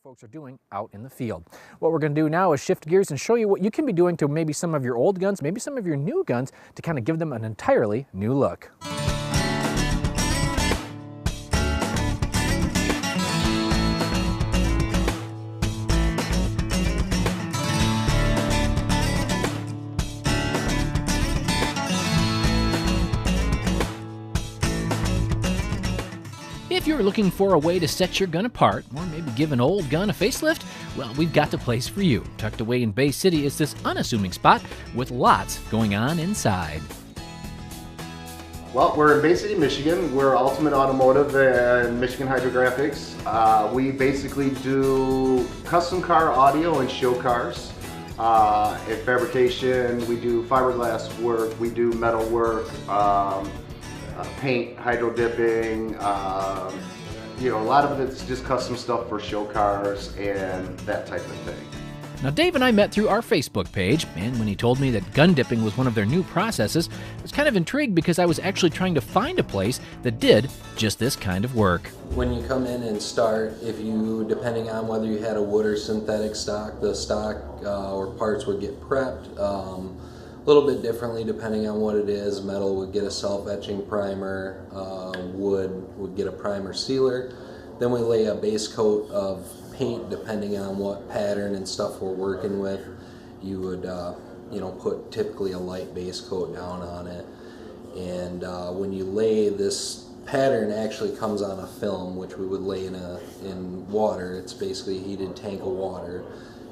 folks are doing out in the field. What we're going to do now is shift gears and show you what you can be doing to maybe some of your old guns, maybe some of your new guns, to kind of give them an entirely new look. If you're looking for a way to set your gun apart, or maybe give an old gun a facelift, well, we've got the place for you. Tucked away in Bay City is this unassuming spot with lots going on inside. Well, we're in Bay City, Michigan. We're Altimate Automotive and Michigan Hydrographics. We basically do custom car audio and show cars. In fabrication, we do fiberglass work, we do metal work, paint, hydro dipping, you know, a lot of it's just custom stuff for show cars and that type of thing. Now, Dave and I met through our Facebook page, and when he told me that gun dipping was one of their new processes, I was kind of intrigued because I was actually trying to find a place that did just this kind of work. When you come in and start, if you, depending on whether you had a wood or synthetic stock, the stock or parts would get prepped. A little bit differently depending on what it is. Metal would get a self-etching primer, wood would get a primer sealer. Then we lay a base coat of paint depending on what pattern and stuff we're working with. You would you know, put typically a light base coat down on it. And when you lay, this pattern actually comes on a film, which we would lay in water. It's basically a heated tank of water.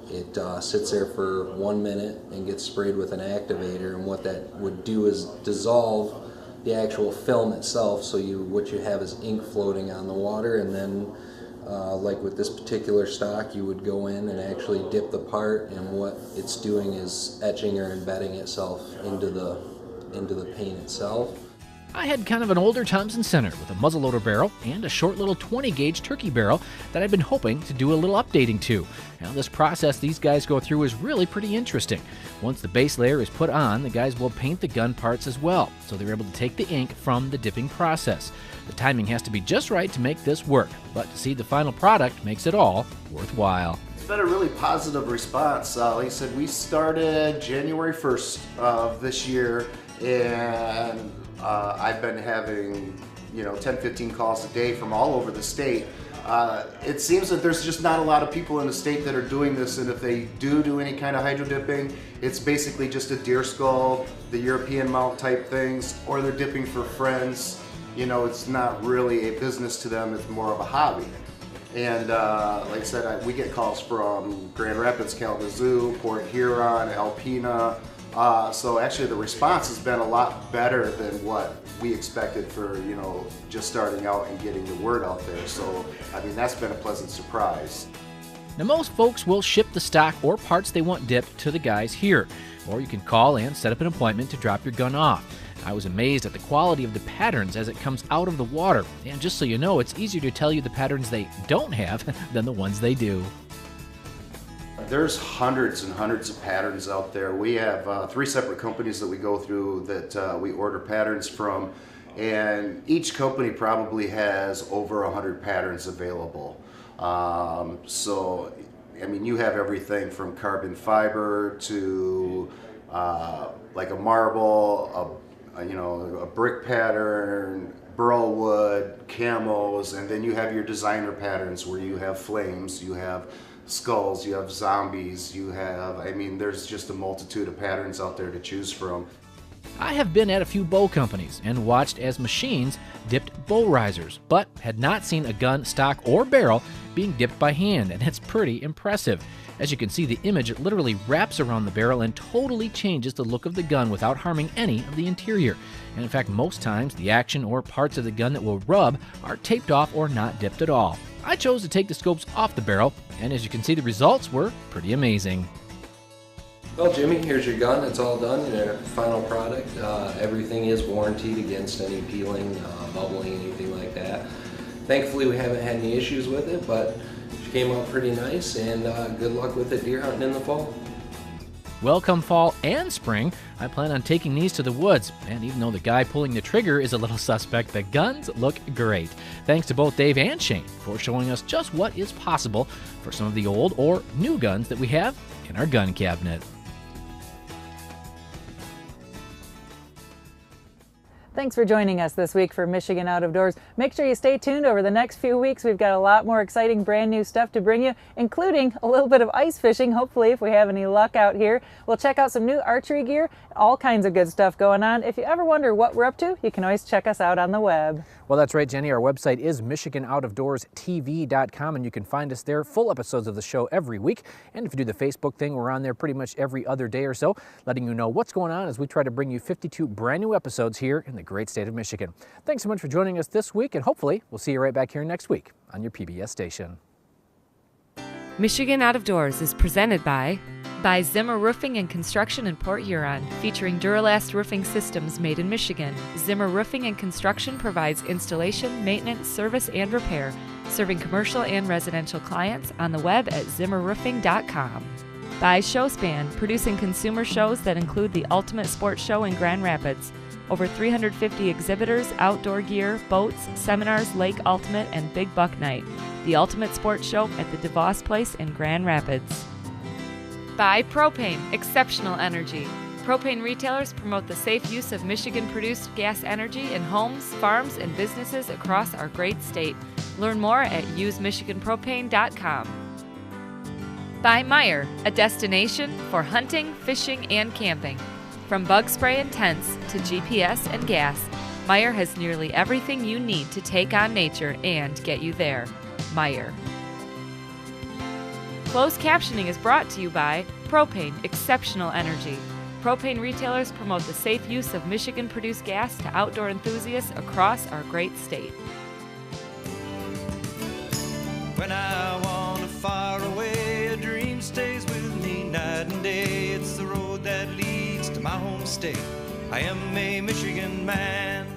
It sits there for 1 minute and gets sprayed with an activator, and what that would do is dissolve the actual film itself, so what you have is ink floating on the water. And then like with this particular stock, you would go in and actually dip the part, and what it's doing is etching or embedding itself into the paint itself. I had kind of an older Thompson Center with a muzzleloader barrel and a short little 20-gauge turkey barrel that I've been hoping to do a little updating to. Now, this process these guys go through is really pretty interesting. Once the base layer is put on, the guys will paint the gun parts as well, so they're able to take the ink from the dipping process. The timing has to be just right to make this work, but to see the final product makes it all worthwhile. It's been a really positive response. Like I said, we started January 1st of this year, and I've been having, you know, 10-15 calls a day from all over the state. It seems that there's just not a lot of people in the state that are doing this, and if they do any kind of hydro dipping, it's basically just a deer skull, the European mount type things, or they're dipping for friends. You know, it's not really a business to them, it's more of a hobby. And like I said, we get calls from Grand Rapids, Kalamazoo, Port Huron, Alpena. So actually the response has been a lot better than what we expected for, you know, just starting out and getting the word out there. So, I mean, that's been a pleasant surprise. Now, most folks will ship the stock or parts they want dipped to the guys here, or you can call and set up an appointment to drop your gun off. I was amazed at the quality of the patterns as it comes out of the water, and just so you know, it's easier to tell you the patterns they don't have than the ones they do. There's hundreds and hundreds of patterns out there. We have 3 separate companies that we go through that we order patterns from, and each company probably has over 100 patterns available. So, I mean, you have everything from carbon fiber to like a marble, you know, a brick pattern, burl wood, camos, and then you have your designer patterns where you have flames, you have skulls, you have zombies, you have, I mean, there's just a multitude of patterns out there to choose from. I have been at a few bow companies and watched as machines dipped bow risers, but had not seen a gun, stock, or barrel being dipped by hand, and it's pretty impressive. As you can see, the image literally wraps around the barrel and totally changes the look of the gun without harming any of the interior. And in fact, most times, the action or parts of the gun that will rub are taped off or not dipped at all. I chose to take the scopes off the barrel, and as you can see, the results were pretty amazing. Well, Jimmy, here's your gun. It's all done, your final product. Everything is warranted against any peeling, bubbling, anything like that. Thankfully, we haven't had any issues with it, but it came out pretty nice, and good luck with it deer hunting in the fall. Well, come fall and spring, I plan on taking these to the woods. And even though the guy pulling the trigger is a little suspect, the guns look great. Thanks to both Dave and Shane for showing us just what is possible for some of the old or new guns that we have in our gun cabinet. Thanks for joining us this week for Michigan Out of Doors. Make sure you stay tuned over the next few weeks. We've got a lot more exciting brand new stuff to bring you, including a little bit of ice fishing, hopefully, if we have any luck out here. We'll check out some new archery gear, all kinds of good stuff going on. If you ever wonder what we're up to, you can always check us out on the web. Well, that's right, Jenny. Our website is MichiganOutofDoorsTV.com, and you can find us there. Full episodes of the show every week. And if you do the Facebook thing, we're on there pretty much every other day or so, letting you know what's going on as we try to bring you 52 brand new episodes here in the great state of Michigan. Thanks so much for joining us this week, and hopefully we'll see you right back here next week on your PBS station. Michigan Out of Doors is presented by Zimmer Roofing and Construction in Port Huron, featuring Duralast roofing systems made in Michigan. Zimmer Roofing and Construction provides installation, maintenance, service, and repair, serving commercial and residential clients on the web at zimmerroofing.com. By Showspan, producing consumer shows that include the Ultimate Sports Show in Grand Rapids. Over 350 exhibitors, outdoor gear, boats, seminars, Lake Ultimate, and Big Buck Night. The Ultimate Sports Show at the DeVos Place in Grand Rapids. By Propane, exceptional energy. Propane retailers promote the safe use of Michigan-produced gas energy in homes, farms, and businesses across our great state. Learn more at usemichiganpropane.com. By Meyer, a destination for hunting, fishing, and camping. From bug spray and tents to GPS and gas, Meyer has nearly everything you need to take on nature and get you there. Meyer. Closed captioning is brought to you by Propane, exceptional energy. Propane retailers promote the safe use of Michigan-produced gas to outdoor enthusiasts across our great state. When I wander far away, a dream stays with me night and day. It's the road that leads to my home state. I am a Michigan man.